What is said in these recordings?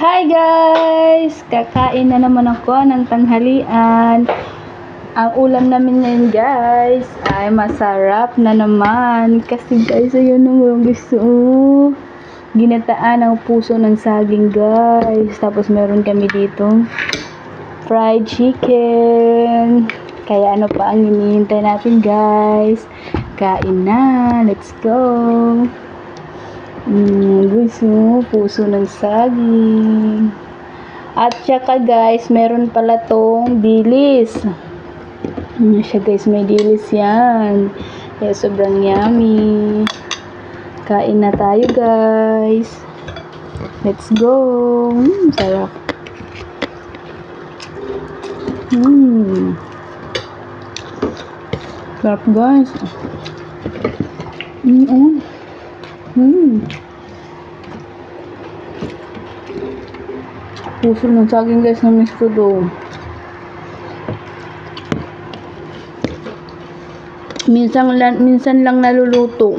Hi guys! Kakain na naman ako ng tanghalian. Ang ulam namin ngayon guys ay masarap na naman. Kasi guys, ayun ang gusto. Ginataan ang puso ng saging guys. Tapos meron kami dito fried chicken. Kaya ano pa ang hinihintay natin guys? Kain na! Let's go! Gusto, puso ng saging. At saka guys, meron pala tong dilis. Siya guys, may dilis yan. Kaya sobrang yummy. Kain na tayo guys. Let's go. Sarap. Sarap guys. Puso ng saging guys na miss ko do. Minsan lang naluluto.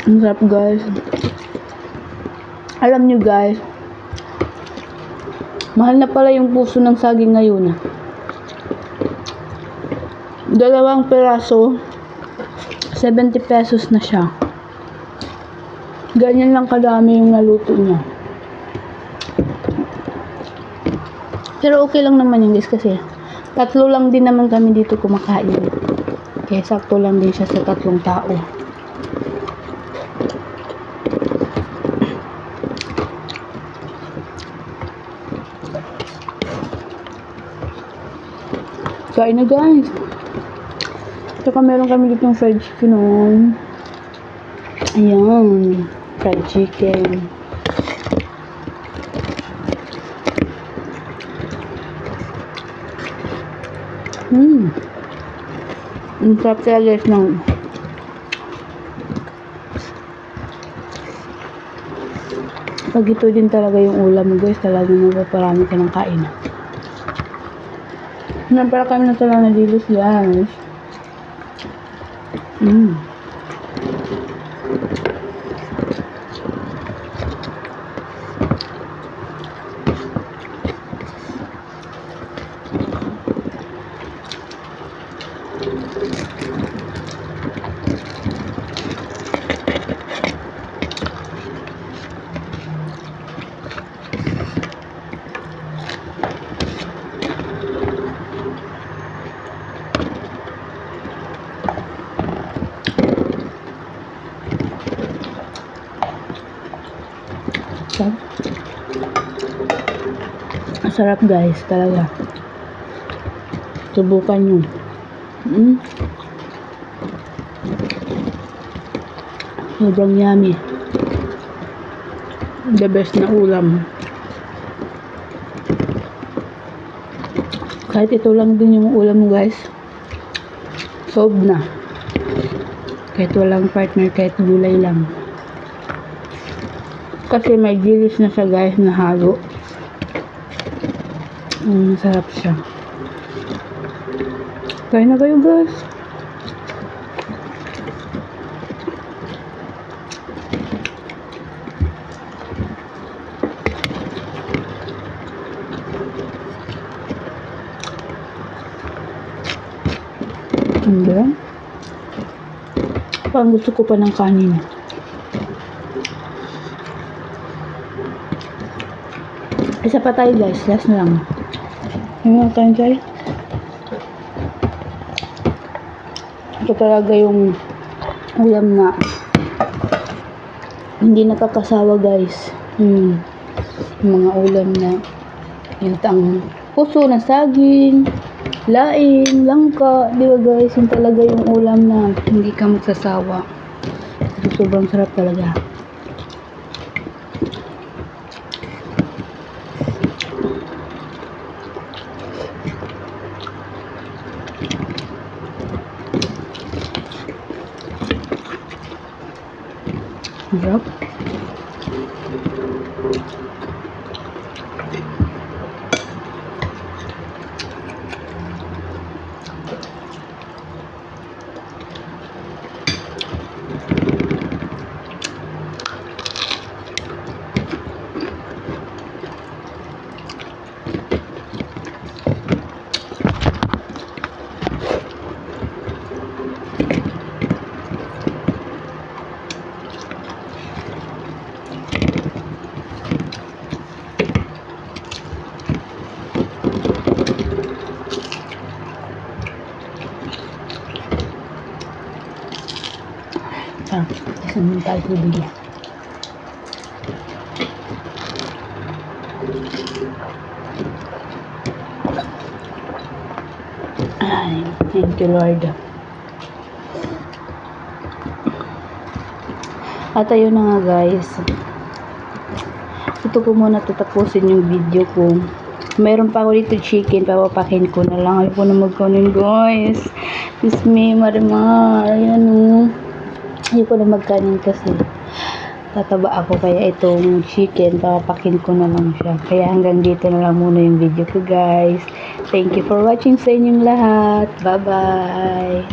Ang sarap guys. Alam nyo guys, mahal na pala yung puso ng saging ngayon. 2 piraso 70 pesos na siya. Ganyan lang kadami yung naluto niya. Pero okay lang naman yun guys kasi 3 lang din naman kami dito kumakain. Kaya sakto lang din siya sa 3 tao. Kain na guys. Saka meron kami dito yung fried chicken on. Ayan. Fried chicken. Ang sarap kaya guys ng pag ito din talaga yung ulam guys, talagang mapaparami ka ng kain. Para kami na talaga nadilis guys. Masarap guys talaga. Subukan nyo. Sobrang yummy. The best na ulam. Kahit ito lang din yung ulam guys, solve na. Kahit walang partner, kahit gulay lang. Kasi may dilis na siya guys na halo. Masarap siya. Kain na kayo guys. Hindi. Parang gusto ko pa ng kanin. Isa pa tayo guys. Last na lang. Yung tayo guys. Ito talaga yung ulam na hindi nakakasawa guys. Yung mga ulam na yung puso na saging, laing, langka, di ba guys? Yung talaga yung ulam na hindi ka magsasawa. Sobrang sarap talaga. Sarap. Sarap. Kasi naman tayo bibili. Ay, thank you Lord. At ayun na nga guys. Ito ko muna tatapusin yung video ko. Meron pa ako dito chicken. Papapakin ko na lang. Ayoko na magkanin guys. Kiss me, Marimar. Ayan o. Ayoko na magkanin kasi tataba ako. Kaya itong chicken, papapakin ko na lang siya. Kaya hanggang dito na lang muna yung video ko guys. Thank you for watching sa inyong lahat. Bye bye.